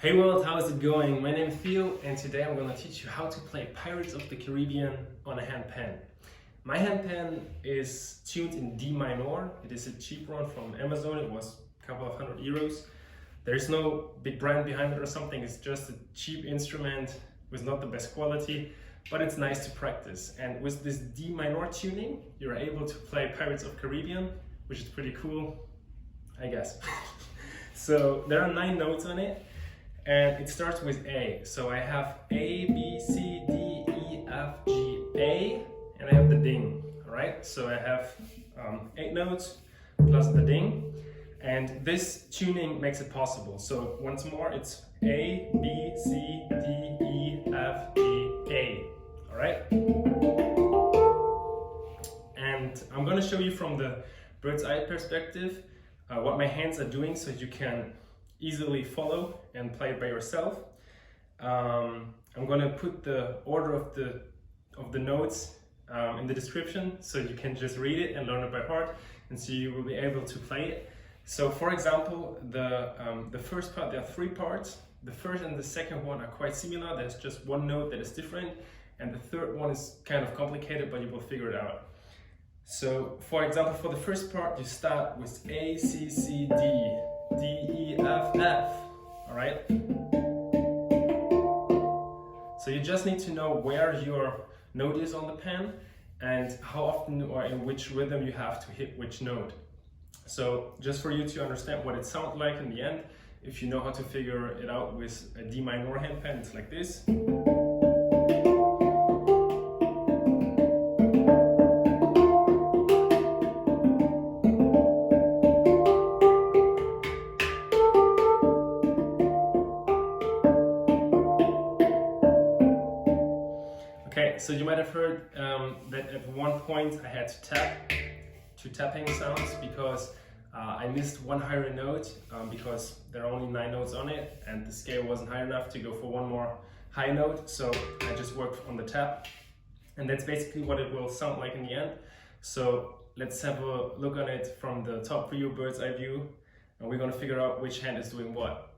Hey world, how is it going? My name is Theo and today I'm going to teach you how to play Pirates of the Caribbean on a handpan. My handpan is tuned in D minor. It is a cheap one from Amazon. It was a couple of €100. There's no big brand behind it or something. It's just a cheap instrument with not the best quality, but it's nice to practice. And with this D minor tuning, you're able to play Pirates of Caribbean, which is pretty cool, I guess. So there are 9 notes on it. And it starts with A. So I have A, B, C, D, E, F, G, A, and I have the ding. All right. So I have 8 notes plus the ding, and this tuning makes it possible. So once more, it's A, B, C, D, E, F, G, A. All right. And I'm going to show you from the bird's eye perspective what my hands are doing, so you can easily follow and play it by yourself. I'm gonna put the order of the notes in the description, so you can just read it and learn it by heart, and so you will be able to play it. So for example, the first part, there are 3 parts. The first and the second one are quite similar. There's just one note that is different, and the third one is kind of complicated, but you will figure it out. So for example, for the first part, you start with A, C, C, D, D, E, F, F, all right? So you just need to know where your note is on the pen and how often or in which rhythm you have to hit which note. So just for you to understand what it sounds like in the end, if you know how to figure it out with a D minor handpan, it's like this. Okay, so you might have heard that at one point I had to tap, 2 tapping sounds, because I missed one higher note because there are only 9 notes on it and the scale wasn't high enough to go for one more high note, so I just worked on the tap, and that's basically what it will sound like in the end. So let's have a look on it from the top view, bird's eye view, and we're going to figure out which hand is doing what.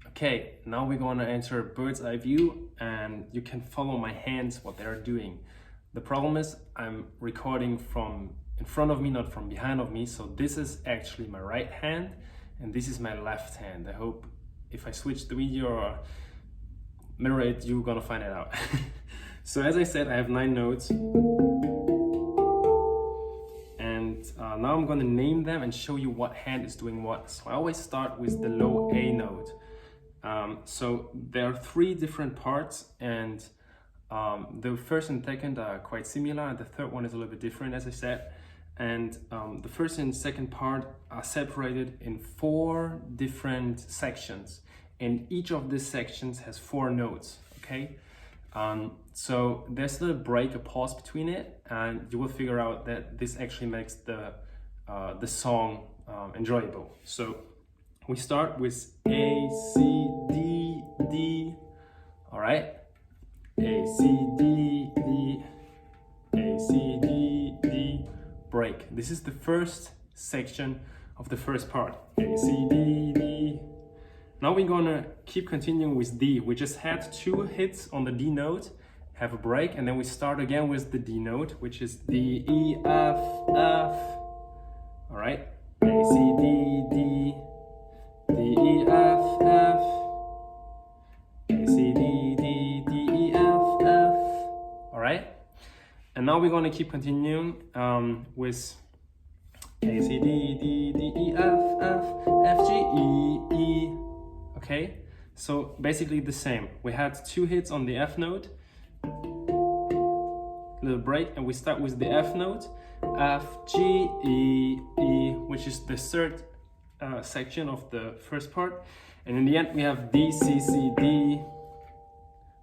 Okay, now we're going to enter bird's eye view, and you can follow my hands, what they're doing. The problem is I'm recording from in front of me, not from behind of me. So this is actually my right hand and this is my left hand. I hope if I switch the video or mirror it, you're gonna find it out. So as I said, I have 9 notes. And now I'm gonna name them and show you what hand is doing what. So I always start with the low A note. So there are 3 different parts, and the first and second are quite similar, and the third one is a little bit different, as I said. And the first and second part are separated in 4 different sections, and each of these sections has 4 notes. Okay, so there's a little break, a pause between it, and you will figure out that this actually makes the song enjoyable. So we start with A, C, D, D, all right? A, C, D, D, A, C, D, D, break. This is the first section of the first part. A, C, D, D. Now we're gonna keep continuing with D. We just had 2 hits on the D note, have a break, and then we start again with the D note, which is D, E, F, F, all right? A, C, D, D, D, E, F, F, A, C, D, D, D, E, F, F, all right? And now we're gonna keep continuing with A, C, D, D, D, E, F, F, F, G, E, E, okay? So basically the same. We had 2 hits on the F note, little break, and we start with the F note, F, G, E, E, which is the third section of the first part, and in the end we have D, C, C, D.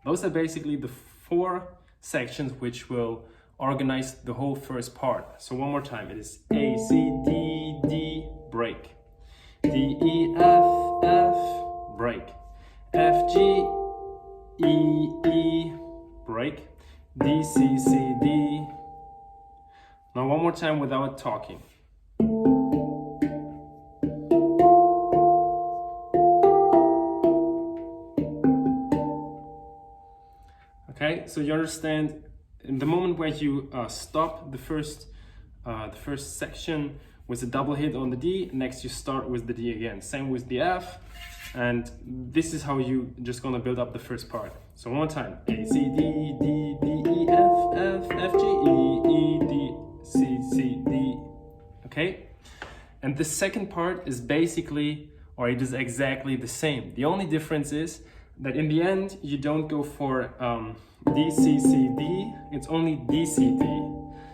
Those are basically the 4 sections which will organize the whole first part. So one more time, it is A, C, D, D, break, D, E, F, F, break, F, G, E, E, break, D, C, C, D. Now one more time without talking. Okay, so you understand in the moment where you stop the first section with a double hit on the D, next you start with the D again. Same with the F, and this is how you just gonna build up the first part. So one more time: A, C, D, D, D, E, F, F, F, G, E, E, D, C, C, D. Okay, and the second part is basically, or it is exactly the same. The only difference is that in the end you don't go for D, C, C, D. It's only D, C, D.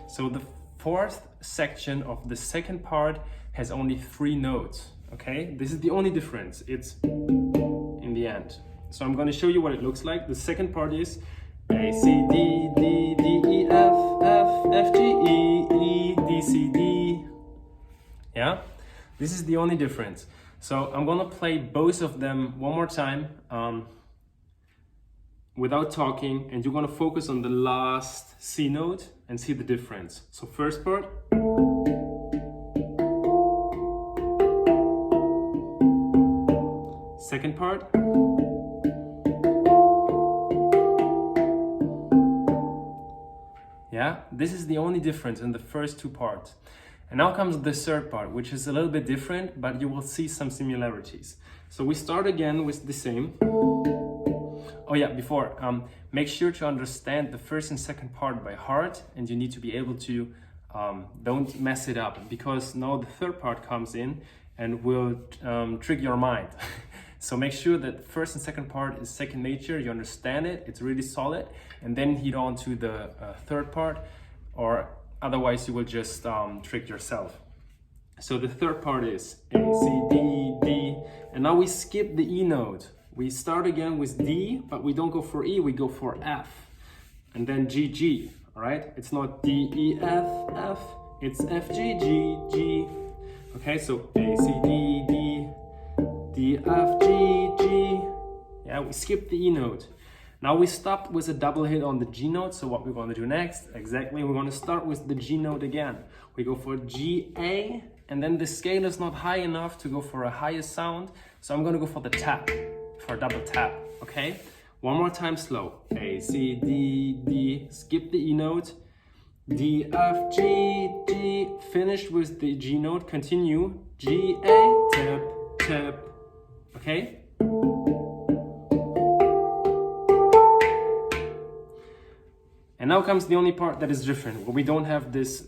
So the fourth section of the second part has only 3 notes. Okay, this is the only difference. It's in the end. So I'm going to show you what it looks like. The second part is A, C, D, D, D, E, F, F, F, G, E, E, D, C, D. Yeah, this is the only difference. So I'm going to play both of them one more time without talking, and you're going to focus on the last C note and see the difference. So first part. Second part. Yeah, this is the only difference in the first 2 parts. And now comes the third part, which is a little bit different, but you will see some similarities. So we start again with the same. Oh yeah, before, make sure to understand the first and second part by heart, and you need to be able to, don't mess it up, because now the third part comes in and will trick your mind. So make sure that first and second part is second nature, you understand it, it's really solid, and then head on to the third part, or otherwise you will just trick yourself. So the third part is A, C, D, D, and now we skip the E note. We start again with D, but we don't go for E, we go for F, and then G, G, all right? It's not D, E, F, F, it's F, G, G, G. Okay, so A, C, D, D, D, F, G, G. Yeah, we skip the E note. Now we stopped with a double hit on the G note, so what we're going to do next, exactly, we're going to start with the G note again. We go for G, A, and then the scale is not high enough to go for a higher sound, so I'm going to go for the tap, for a double tap, okay? One more time slow. A, C, D, D, skip the E note, D, F, G, G, finish with the G note, continue, G, A, tap, tap, okay? And now comes the only part that is different, where we don't have this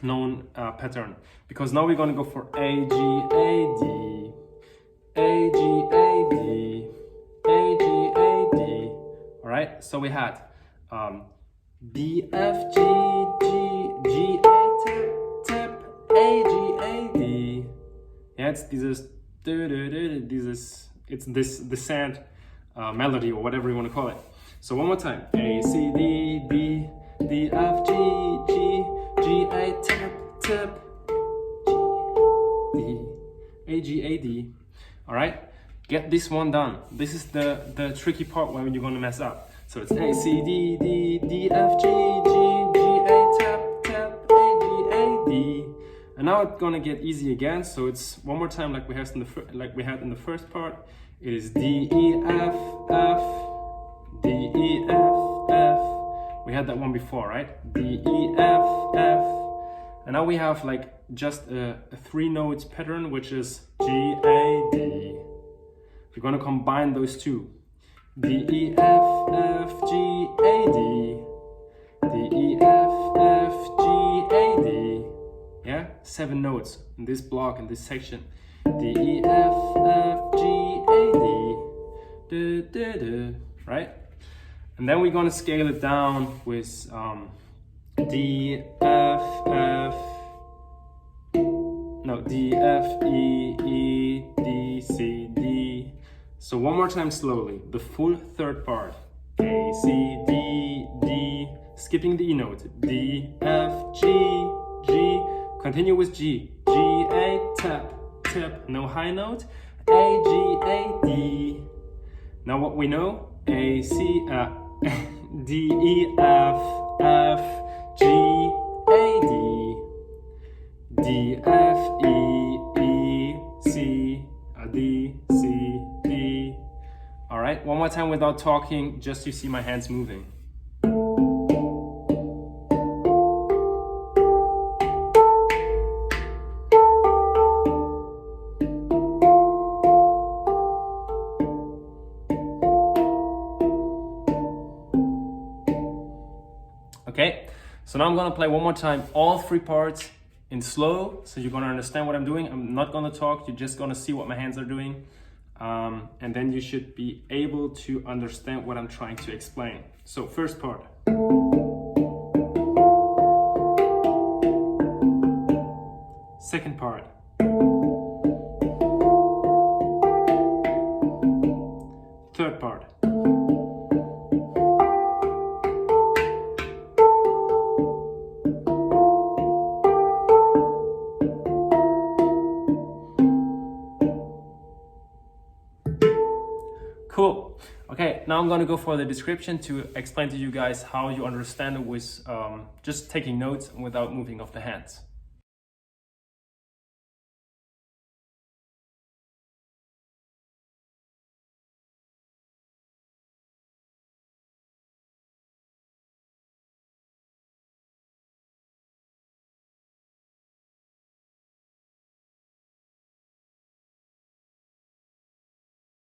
known pattern, because now we're going to go for A, G, A, D, A, G, A, D, A, G, A, D. All right, so we had B, F, G, G, G, A, tap, tap, A, G, A, D. Yeah, it's it's this descent melody, or whatever you want to call it. So one more time. A, C, D, D, D, F, G, G, G, A, tap, tap, G, D, A, G, A, D. All right, get this one done. This is the tricky part when you're gonna mess up. So it's A, C, D, D, D, F, G, G, G, A, tap, tap, A, G, A, D. And now it's gonna get easy again. So it's one more time like we had in the first part. It is D, E, F, F, D, E, F, F. We had that one before, right? D, E, F, F. And now we have like just a 3 notes pattern, which is G, A, D. We're gonna combine those two. D, E, F, F, G, A, D. D, E, F, F, G, A, D. Yeah, 7 notes in this block, in this section. D, E, F, F, G, A, D. Du, du, du. Right? And then we're gonna scale it down with D, F, F, no, D, F, E, E, D, C, D. So one more time slowly, the full third part. A, C, D, D, skipping the E note. D, F, G, G, continue with G. G, A, tap, tap, no high note. A, G, A, D. Now what we know, A, C, D, E, F, F, G, A, D, D, F, E, E, C, D, C, D. All right. right, one more time without talking, just you see my hands moving. Okay, so now I'm gonna play one more time, all three parts in slow, so you're gonna understand what I'm doing. I'm not gonna talk, you're just gonna see what my hands are doing. And then you should be able to understand what I'm trying to explain. So first part. Second part. Third part. Cool. Okay, now I'm gonna go for the description to explain to you guys how you understand it with just taking notes without moving of the hands.